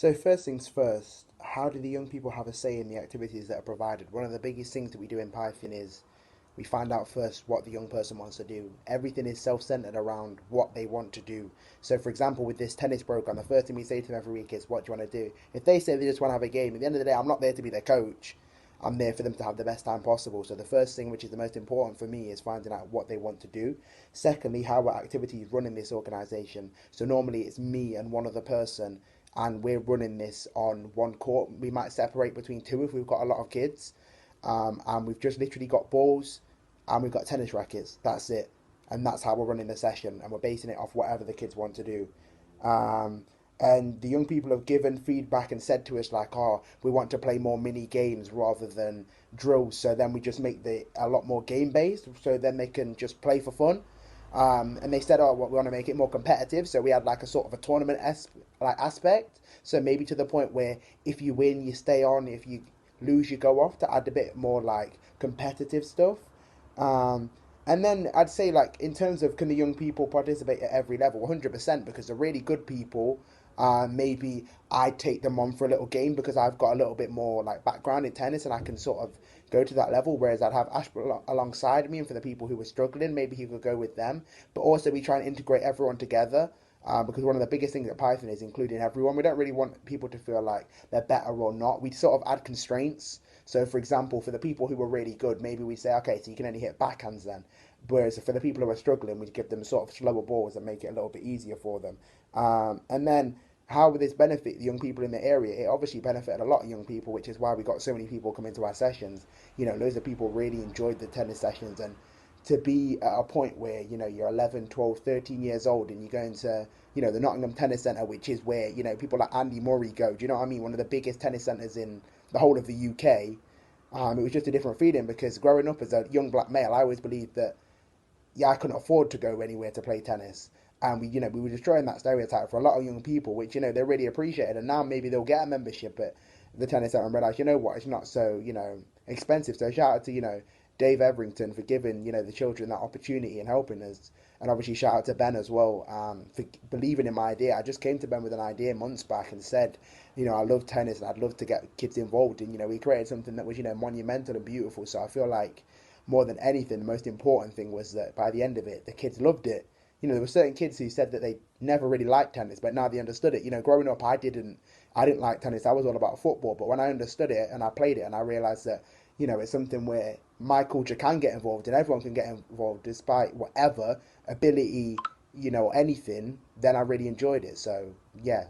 So first things first, how do the young people have a say in the activities that are provided? One of the biggest things that we do in Python is we find out first what the young person wants to do. Everything is self-centered around what they want to do. So for example, with this tennis program, the first thing we say to them every week is, what do you want to do? If they say they just want to have a game, at the end of the day, I'm not there to be their coach. I'm there for them to have the best time possible. So the first thing, which is the most important for me, is finding out what they want to do. Secondly, how our activities run in this organisation. So normally it's me and one other person, and we're running this on one court. We might separate between two if we've got a lot of kids, and we've just literally got balls and we've got tennis rackets. That's it, and that's how we're running the session, and we're basing it off whatever the kids want to do. Um, and the young people have given feedback and said to us like, "Oh, we want to play more mini games rather than drills." So then we just make the a lot more game based, so then they can just play for fun. And they said, "Oh, well, we want to make it more competitive." So we had like a sort of a tournament like aspect. So maybe to the point where if you win, you stay on. If you lose, you go off, to add a bit more like competitive stuff. Um, and then I'd say, like, in terms of can the young people participate at every level, 100%, because the really good people, maybe I take them on for a little game because I've got a little bit more like background in tennis and I can sort of go to that level. Whereas I'd have alongside me, and for the people who were struggling, maybe he could go with them. But also, we try and integrate everyone together. Because one of the biggest things at Python is including everyone. We don't really want people to feel like they're better or not. We sort of add constraints. So, for example, for the people who were really good, maybe we say, okay, so you can only hit backhands then. Whereas for the people who are struggling, we give them sort of slower balls and make it a little bit easier for them. And then how would this benefit the young people in the area? It obviously benefited a lot of young people, which is why we got so many people come into our sessions. Loads of people really enjoyed the tennis sessions, and to be at a point where you're 11, 12, 13 years old and you're going to the Nottingham Tennis Centre, which is where people like Andy Murray go. Do you know what I mean? One of the biggest tennis centres in the whole of the UK. It was just a different feeling because growing up as a young black male, I always believed that I couldn't afford to go anywhere to play tennis. And we were destroying that stereotype for a lot of young people, which they really appreciated. And now maybe they'll get a membership at the tennis centre and realize, what, it's not so expensive. So shout out to Dave Everington for giving the children that opportunity and helping us. And obviously shout out to Ben as well, for believing in my idea. I just came to Ben with an idea months back and said, I love tennis and I'd love to get kids involved. And we created something that was monumental and beautiful. So I feel like more than anything, the most important thing was that by the end of it, the kids loved it. There were certain kids who said that they never really liked tennis, but now they understood it. Growing up, I didn't like tennis. I was all about football. But when I understood it and I played it, and I realized that it's something where my culture can get involved and everyone can get involved despite whatever ability, anything, then I really enjoyed it. So yeah.